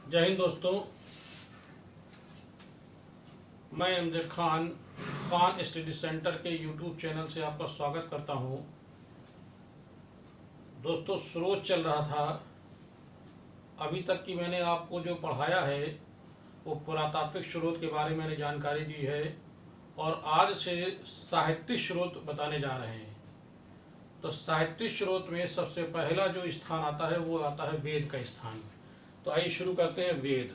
जय हिंद दोस्तों, मैं अमजद खान खान स्टडी सेंटर के यूट्यूब चैनल से आपका स्वागत करता हूं। दोस्तों, स्रोत चल रहा था। अभी तक की मैंने आपको जो पढ़ाया है वो पुरातात्विक स्रोत के बारे में मैंने जानकारी दी है और आज से साहित्यिक स्रोत बताने जा रहे हैं। तो साहित्यिक स्रोत में सबसे पहला जो स्थान आता है वो आता है वेद का स्थान। तो आइए शुरू करते हैं। वेद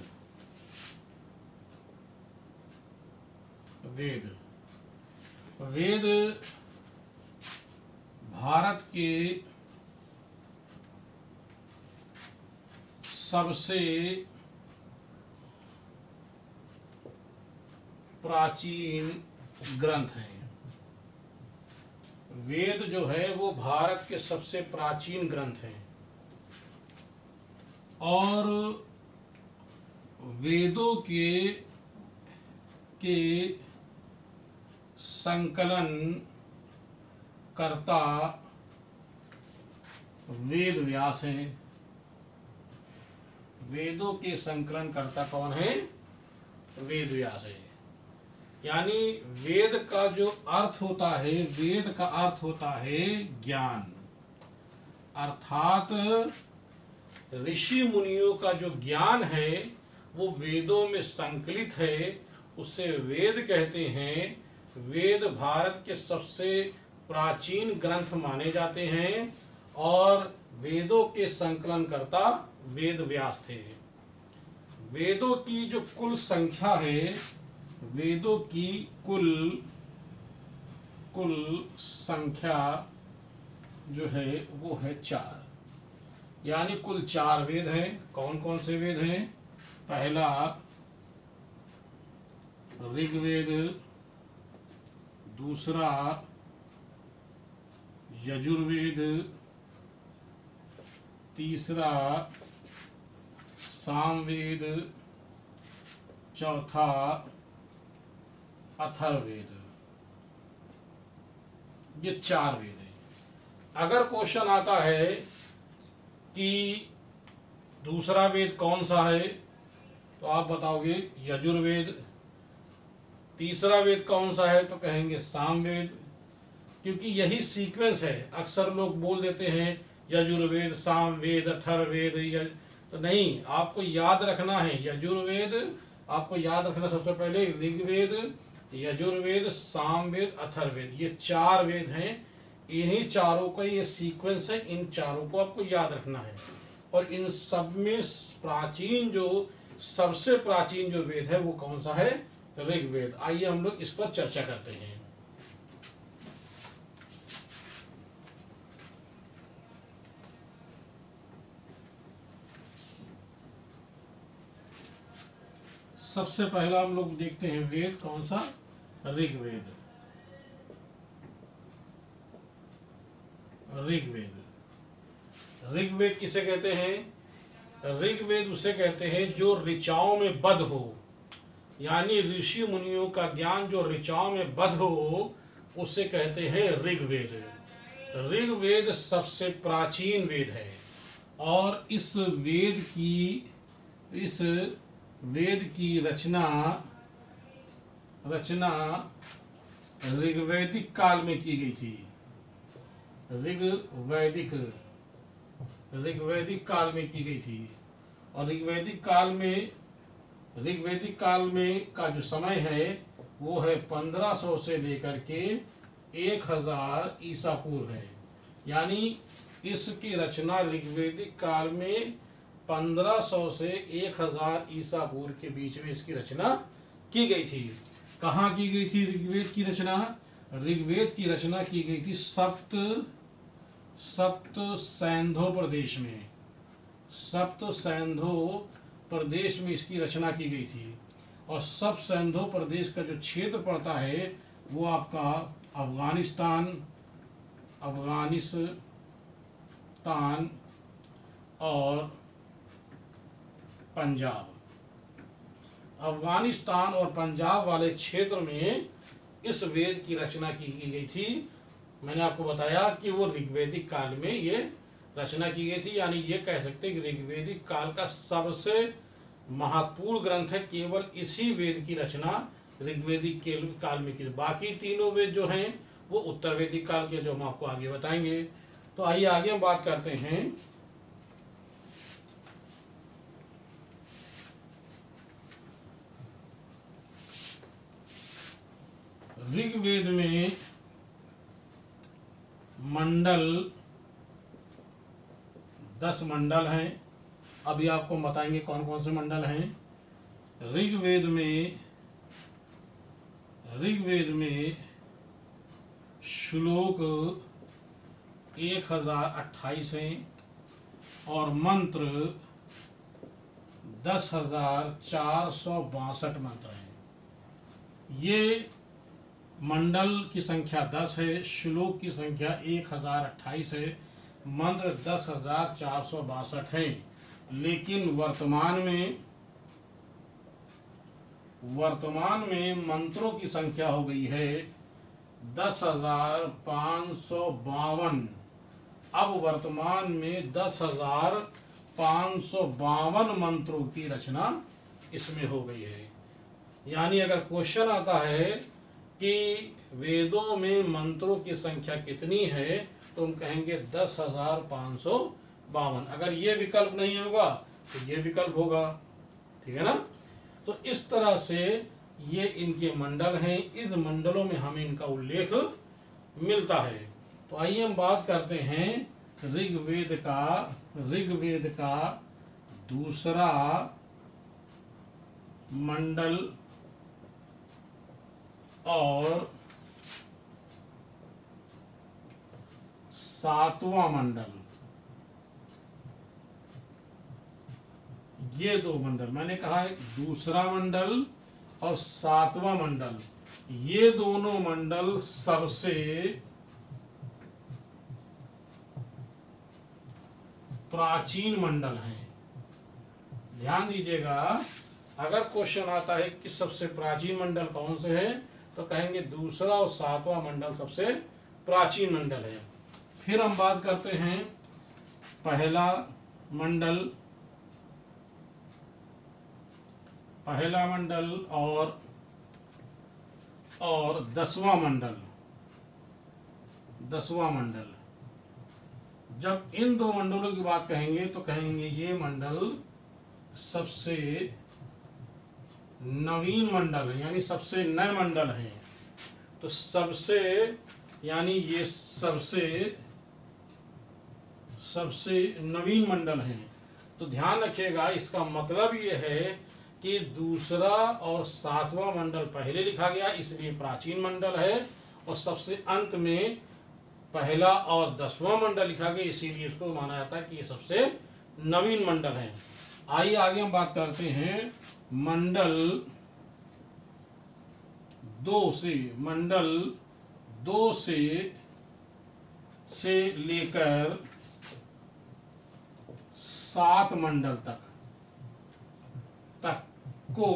वेद भारत के सबसे प्राचीन ग्रंथ हैं। वेद जो है वो भारत के सबसे प्राचीन ग्रंथ हैं और वेदों के संकलन कर्ता वेद व्यास हैं। वेदों के संकलन कर्ता कौन है? वेद व्यास है। यानी वेद का जो अर्थ होता है, वेद का अर्थ होता है ज्ञान, अर्थात ऋषि मुनियों का जो ज्ञान है वो वेदों में संकलित है, उसे वेद कहते हैं। वेद भारत के सबसे प्राचीन ग्रंथ माने जाते हैं और वेदों के संकलनकर्ता वेद व्यास थे। वेदों की जो कुल संख्या है, वेदों की कुल संख्या जो है वो है 4। यानी कुल 4 वेद हैं। कौन कौन से वेद हैं? पहला ऋग्वेद, दूसरा यजुर्वेद, तीसरा सामवेद, चौथा अथर्ववेद। ये 4 वेद हैं। अगर क्वेश्चन आता है कि दूसरा वेद कौन सा है तो आप बताओगे यजुर्वेद। तीसरा वेद कौन सा है तो कहेंगे सामवेद, क्योंकि यही सीक्वेंस है। अक्सर लोग बोल देते हैं यजुर्वेद, सामवेद, अथर्ववेद। तो नहीं, आपको याद रखना है यजुर्वेद। आपको याद रखना सबसे पहले ऋग्वेद, यजुर्वेद, सामवेद, अथर्ववेद। ये 4 वेद हैं। इन्हीं चारों का ये सीक्वेंस है। इन चारों को आपको याद रखना है। और इन सब में प्राचीन जो सबसे प्राचीन जो वेद है वो कौन सा है? ऋग्वेद। आइए हम लोग इस पर चर्चा करते हैं। सबसे पहला हम लोग देखते हैं वेद कौन सा? ऋग्वेद। ऋग्वेद किसे कहते हैं? ऋग्वेद उसे कहते हैं जो ऋचाओं में बद्ध हो। यानी ऋषि मुनियों का ज्ञान जो ऋचाओं में बद्ध हो उसे कहते हैं ऋग्वेद। ऋग्वेद सबसे प्राचीन वेद है और इस वेद की रचना ऋग्वैदिक काल में की गई थी। ऋग्वैदिक काल में की गई थी। और ऋग्वैदिक काल में का जो समय है वो है 1500 से लेकर के 1000 ईसा पूर्व है। यानी इसकी रचना ऋग्वैदिक काल में 1500 से 1000 ईसा पूर्व के बीच में इसकी रचना की गई थी। कहाँ की गई थी ऋग्वेद की रचना? ऋग्वेद की रचना की गई थी सप्त सैंधो प्रदेश में। सप्त सैंधो प्रदेश में इसकी रचना की गई थी। और सप्त सैंधो प्रदेश का जो क्षेत्र पड़ता है वो आपका अफगानिस्तान और पंजाब। अफगानिस्तान और पंजाब वाले क्षेत्र में इस वेद की रचना की गई थी। मैंने आपको बताया कि वो ऋग्वैदिक काल में ये रचना की गई थी। यानी ये कह सकते हैं कि ऋग्वैदिक काल का सबसे महत्वपूर्ण ग्रंथ है, केवल इसी वेद की रचना ऋग्वेदिक के काल में की। बाकी तीनों वेद जो हैं वो उत्तर वैदिक काल के, जो हम आपको आगे बताएंगे। तो आइए आगे हम बात करते हैं ऋग्वेद में मंडल 10 मंडल हैं। अभी आपको बताएंगे कौन कौन से मंडल हैं। ऋग्वेद में श्लोक 1028 हैं और मंत्र 10,462 मंत्र हैं। ये मंडल की संख्या 10 है, श्लोक की संख्या 1028 है, मंत्र 10,462 हैं। लेकिन वर्तमान में मंत्रों की संख्या हो गई है 10,552। अब वर्तमान में 10,552 मंत्रों की रचना इसमें हो गई है। यानी अगर क्वेश्चन आता है कि वेदों में मंत्रों की संख्या कितनी है, तो हम कहेंगे 10,552। अगर ये विकल्प नहीं होगा तो ये विकल्प होगा, ठीक है ना। तो इस तरह से ये इनके मंडल हैं। इन मंडलों में हमें इनका उल्लेख मिलता है। तो आइए हम बात करते हैं ऋग्वेद का दूसरा मंडल और 7वां मंडल। ये 2 मंडल मैंने कहा है, दूसरा मंडल और 7वां मंडल, ये दोनों मंडल सबसे प्राचीन मंडल हैं। ध्यान दीजिएगा, अगर क्वेश्चन आता है कि सबसे प्राचीन मंडल कौन से है, तो कहेंगे दूसरा और 7वां मंडल सबसे प्राचीन मंडल है। फिर हम बात करते हैं पहला मंडल और 10वां मंडल। जब इन 2 मंडलों की बात कहेंगे तो कहेंगे ये मंडल सबसे नवीन मंडल है, यानी सबसे नए मंडल है। तो सबसे यानी ये सबसे नवीन मंडल है। तो ध्यान रखिएगा, इसका मतलब ये है कि दूसरा और 7वां मंडल पहले लिखा गया, इसलिए प्राचीन मंडल है, और सबसे अंत में पहला और 10वां मंडल लिखा गया, इसीलिए इसको माना जाता है कि ये सबसे नवीन मंडल है। आइए आगे हम बात करते हैं मंडल 2 से लेकर 7 मंडल तक को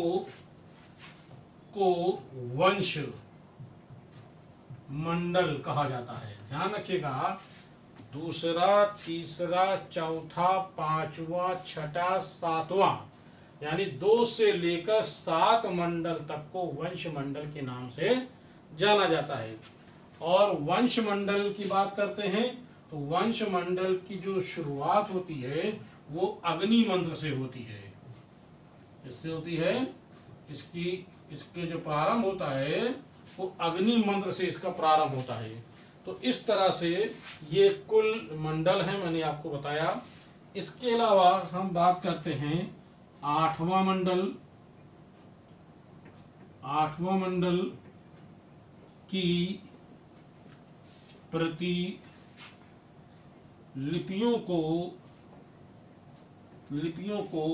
वंश मंडल कहा जाता है। ध्यान रखिएगा, दूसरा, तीसरा, चौथा, 5वां, 6वां, 7वां, यानी 2 से लेकर 7 मंडल तक को वंश मंडल के नाम से जाना जाता है। और वंश मंडल की बात करते हैं तो वंश मंडल की जो शुरुआत होती है वो अग्नि मंत्र से होती है। इससे होती है, इसके जो प्रारंभ होता है वो अग्नि मंत्र से इसका प्रारंभ होता है। तो इस तरह से ये कुल मंडल है, मैंने आपको बताया। इसके अलावा हम बात करते हैं 8वां मंडल की लिपियों को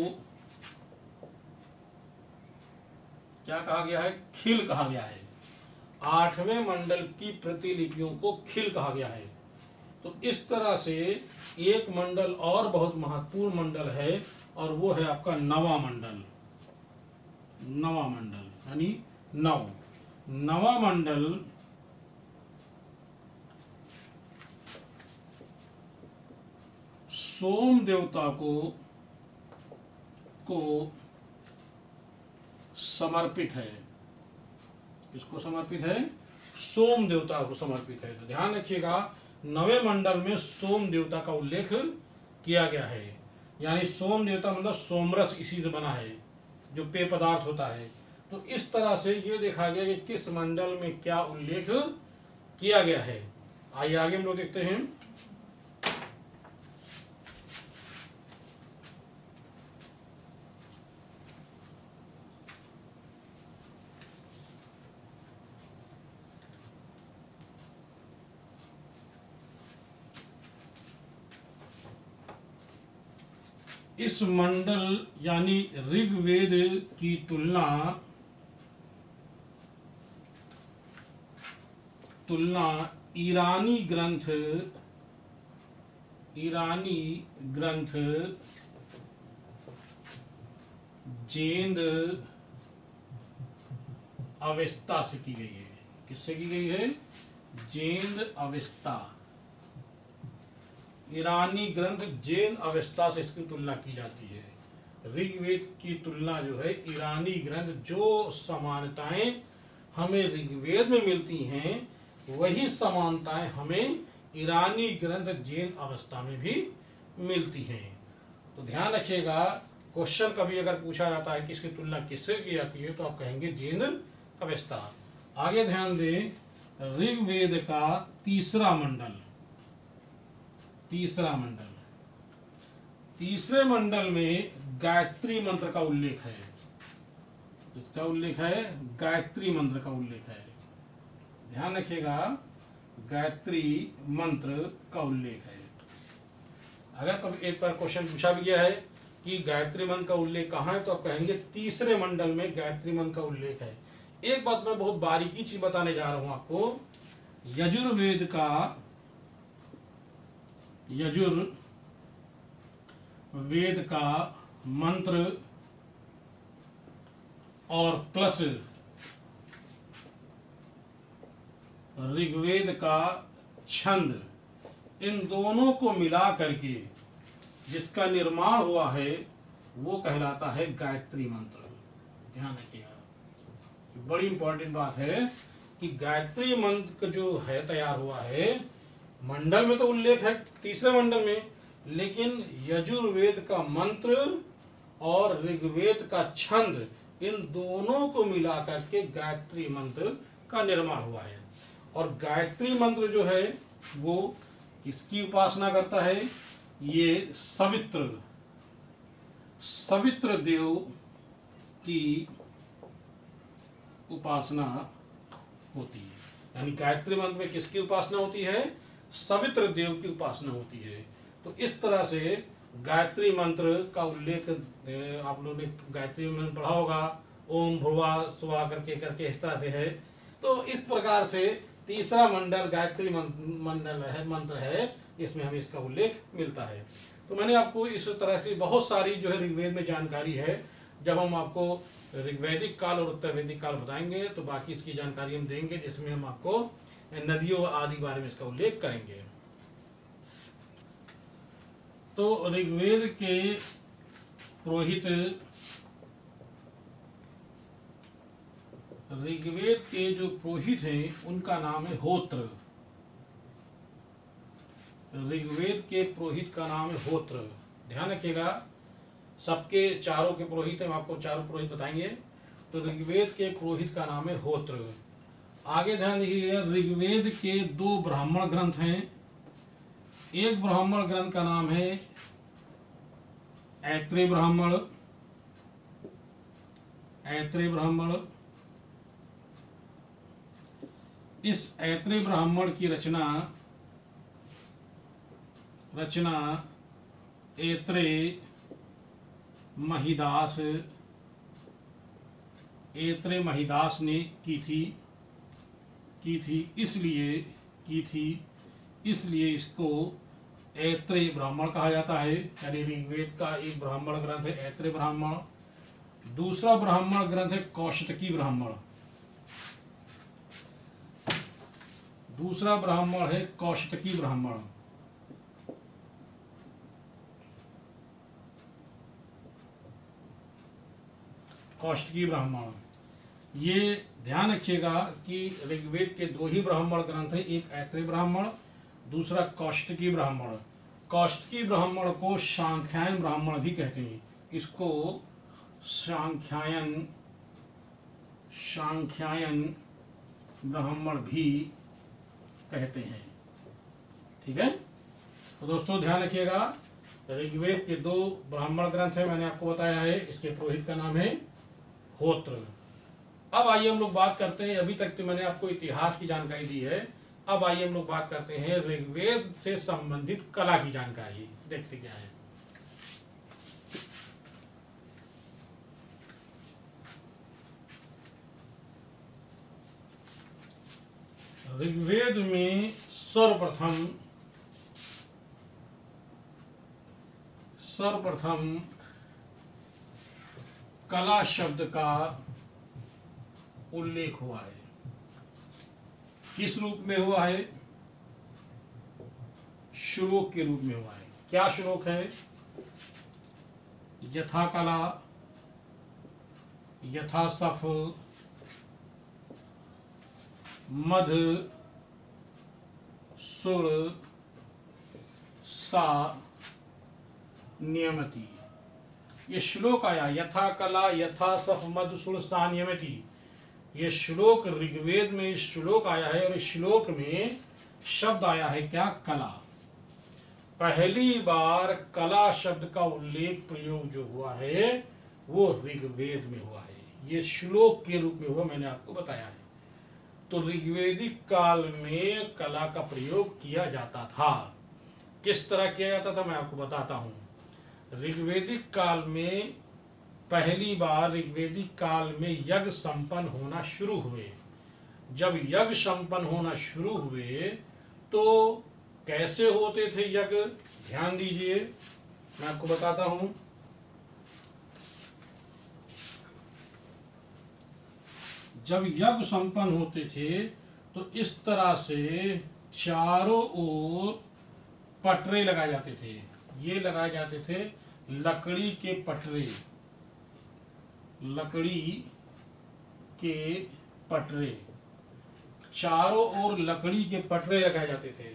क्या कहा गया है? खिल कहा गया है। 8वें मंडल की प्रतिलिपियों को खिल कहा गया है। तो इस तरह से एक मंडल और बहुत महत्वपूर्ण मंडल है, और वो है आपका 9वां मंडल यानी 9वां मंडल सोम देवता को समर्पित है। किसको समर्पित है? सोम देवता को समर्पित है। तो ध्यान रखिएगा, 9वें मंडल में सोम देवता का उल्लेख किया गया है। यानी सोम देवता मतलब सोमरस इसी से बना है, जो पेय पदार्थ होता है। तो इस तरह से ये देखा गया कि किस मंडल में क्या उल्लेख किया गया है। आइए आगे हम लोग देखते हैं। इस मंडल यानी ऋग्वेद की तुलना ईरानी ग्रंथ जेंद अवेस्ता से की गई है। किससे की गई है? जेंद अवेस्ता। ईरानी ग्रंथ जैन अवस्था से इसकी तुलना की जाती है। ऋग्वेद की तुलना जो है ईरानी ग्रंथ, जो समानताएं हमें ऋग्वेद में मिलती हैं वही समानताएं हमें ईरानी ग्रंथ जैन अवस्था में भी मिलती हैं। तो ध्यान रखिएगा, क्वेश्चन कभी अगर पूछा जाता है कि इसकी तुलना किससे की जाती है तो आप कहेंगे जैन अवस्था। आगे ध्यान दें, ऋग्वेद का तीसरा मंडल, तीसरे मंडल में गायत्री मंत्र का उल्लेख है। इसका उल्लेख है, गायत्री मंत्र का उल्लेख है। ध्यान रखिएगा, गायत्री मंत्र का उल्लेख है। अगर कभी एक बार क्वेश्चन पूछा भी गया है कि गायत्री मंत्र का उल्लेख कहाँ है तो आप कहेंगे तीसरे मंडल में गायत्री मंत्र का उल्लेख है। एक बात मैं बहुत बारीकी चीज बताने जा रहा हूं आपको। यजुर्वेद का मंत्र और प्लस ऋग्वेद का छंद, इन दोनों को मिला करके जिसका निर्माण हुआ है वो कहलाता है गायत्री मंत्र। ध्यान रखिएगा, बड़ी इंपॉर्टेंट बात है कि गायत्री मंत्र जो है तैयार हुआ है, मंडल में तो उल्लेख है तीसरे मंडल में, लेकिन यजुर्वेद का मंत्र और ऋग्वेद का छंद, इन दोनों को मिलाकर के गायत्री मंत्र का निर्माण हुआ है। और गायत्री मंत्र जो है वो किसकी उपासना करता है? ये सवित्र देव की उपासना होती है। यानी गायत्री मंत्र में किसकी उपासना होती है? सवित्र देव की उपासना होती है। तो इस तरह से गायत्री मंत्र का उल्लेख आप लोगों ने गायत्री मंत्र पढ़ा होगा, ओम भुर्वा सुवा करके इस तरह से है। तो इस प्रकार से तीसरा मंडल गायत्री मंत्र है, इसमें हमें इसका उल्लेख मिलता है। तो मैंने आपको इस तरह से बहुत सारी जो है ऋग्वेद में जानकारी है। जब हम आपको ऋग्वैदिक काल और उत्तर वैदिक काल बताएंगे तो बाकी इसकी जानकारी हम देंगे, जिसमें हम आपको नदियों आदि बारे में इसका उल्लेख करेंगे। तो ऋग्वेद के जो पुरोहित हैं उनका नाम है होत्र। ऋग्वेद के पुरोहित का नाम है होत्र। ध्यान रखिएगा, सबके चारों के पुरोहित हैं, हम आपको चारों पुरोहित बताएंगे। तो ऋग्वेद के पुरोहित का नाम है होत्र। आगे ध्यान दीजिएगा, ऋग्वेद के 2 ब्राह्मण ग्रंथ हैं। एक ब्राह्मण ग्रंथ का नाम है ऐत्रेय ब्राह्मण। इस ऐत्रेय ब्राह्मण की रचना ऐत्रेय महिदास ने की थी, इसलिए इसको ऐत्रेय ब्राह्मण कहा जाता है। यानी ऋग्वेद का एक ब्राह्मण ग्रंथ है ऐत्रेय ब्राह्मण। दूसरा ब्राह्मण ग्रंथ है कौशिकी ब्राह्मण। दूसरा ब्राह्मण है कौशिकी ब्राह्मण। कौशिकी ब्राह्मण। ये ध्यान रखिएगा कि ऋग्वेद के दो ही ब्राह्मण ग्रंथ है, एक ऐत्री ब्राह्मण, दूसरा कौशिकी ब्राह्मण। कौशिकी ब्राह्मण को सांख्यायन ब्राह्मण भी कहते हैं, इसको सांख्यायन ब्राह्मण भी कहते हैं। ठीक है, तो दोस्तों ध्यान रखिएगा, ऋग्वेद के दो ब्राह्मण ग्रंथ है, मैंने आपको बताया है। इसके पुरोहित का नाम है होत्र। अब आइए हम लोग बात करते हैं, अभी तक तो मैंने आपको इतिहास की जानकारी दी है, अब आइए हम लोग बात करते हैं ऋग्वेद से संबंधित कला की जानकारी। देखते क्या है। ऋग्वेद में सर्वप्रथम कला शब्द का उल्लेख हुआ है। किस रूप में हुआ है? श्लोक के रूप में हुआ है। क्या श्लोक है? यथा कला यथा सफ मध सुर सा नियमति। ये श्लोक आया, यथा कला यथा सफ मध सुर सा नियमति। ये श्लोक ऋग्वेद में इस श्लोक आया है, और इस श्लोक में शब्द आया है क्या? कला। पहली बार कला शब्द का उल्लेख प्रयोग जो हुआ है वो ऋग्वेद में हुआ है। ये श्लोक के रूप में हुआ, मैंने आपको बताया है। तो ऋग्वेदिक काल में कला का प्रयोग किया जाता था। किस तरह किया जाता था मैं आपको बताता हूं। ऋग्वेदिक काल में पहली बार ऋग्वेदिक काल में यज्ञ संपन्न होना शुरू हुए। जब यज्ञ संपन्न होना शुरू हुए तो कैसे होते थे यज्ञ? ध्यान दीजिए, मैं आपको बताता हूं। जब यज्ञ संपन्न होते थे तो इस तरह से चारों ओर पटरे लगाए जाते थे। ये लगाए जाते थे लकड़ी के पटरे, लकड़ी के पटरे, चारों ओर लकड़ी के पटरे लगाए जाते थे।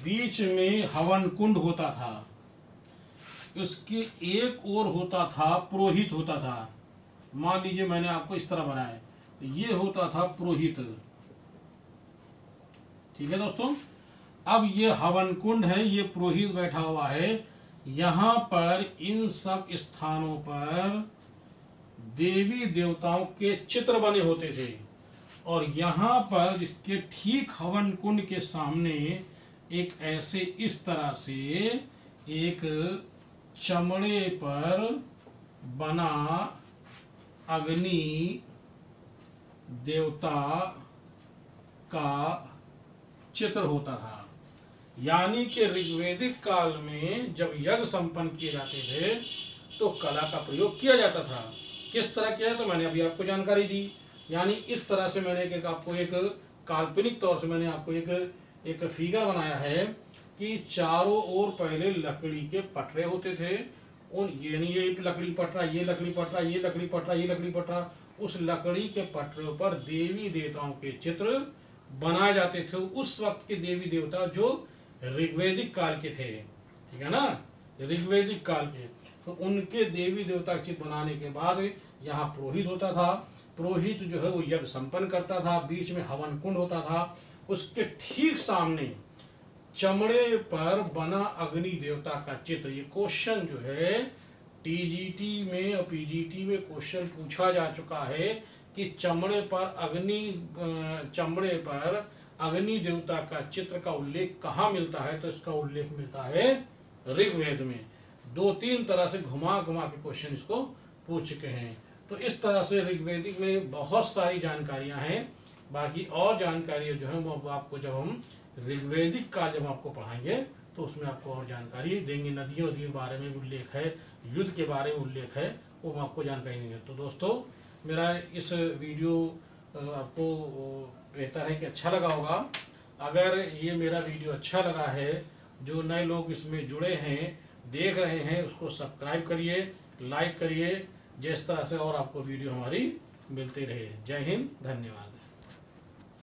बीच में हवन कुंड होता था, उसके एक ओर होता था पुरोहित होता था। मान लीजिए मैंने आपको इस तरह बनाया, ये होता था पुरोहित। ठीक है दोस्तों, अब ये हवन कुंड है, ये पुरोहित बैठा हुआ है। यहां पर इन सब स्थानों पर देवी देवताओं के चित्र बने होते थे, और यहां पर इसके ठीक हवन कुंड के सामने एक ऐसे इस तरह से एक चमड़े पर बना अग्नि देवता का चित्र होता था। यानी कि ऋग्वेदिक काल में जब यज्ञ संपन्न किए जाते थे तो कला का प्रयोग किया जाता था। किस तरह किया तो मैंने अभी आपको जानकारी दी। यानी इस तरह से मैंने आपको एक काल्पनिक तौर से मैंने आपको एक फिगर बनाया है कि चारों ओर पहले लकड़ी के पटरे होते थे। उन ये लकड़ी पटरा, ये लकड़ी पटरा, ये लकड़ी पटरा, ये लकड़ी पटरा, उस लकड़ी के पटरों पर देवी देवताओं के चित्र बनाए जाते थे। उस वक्त के देवी देवता जो ऋग्वेदिक काल के थे, ठीक है ना, ऋग्वेदिक काल के, तो उनके देवी देवता के चित्र बनाने के बाद यहाँ पुरोहित होता था। पुरोहित जो है वो यज्ञ संपन्न करता था, बीच में हवन कुंड होता था, उसके ठीक सामने चमड़े पर बना अग्नि देवता का चित्र। ये क्वेश्चन जो है टीजीटी में और पीजीटी में क्वेश्चन पूछा जा चुका है कि चमड़े पर अग्नि देवता का चित्र का उल्लेख कहाँ मिलता है? तो इसका उल्लेख मिलता है ऋग्वेद में। 2-3 तरह से घुमा घुमा के क्वेश्चन इसको पूछ चुके हैं। तो इस तरह से ऋग्वेदिक में बहुत सारी जानकारियां हैं। बाकी और जानकारी जो है वो आपको जब हम ऋग्वेदिक काल जब आपको पढ़ाएंगे तो उसमें आपको और जानकारी देंगे। नदियों के बारे में उल्लेख है, युद्ध के बारे में उल्लेख है, वो हम आपको जानकारी देंगे। तो दोस्तों मेरा इस वीडियो आपको बेहतर है कि अच्छा लगा होगा। अगर ये मेरा वीडियो अच्छा लगा है, जो नए लोग इसमें जुड़े हैं, देख रहे हैं, उसको सब्सक्राइब करिए, लाइक करिए, जिस तरह से और आपको वीडियो हमारी मिलती रहे। जय हिंद, धन्यवाद।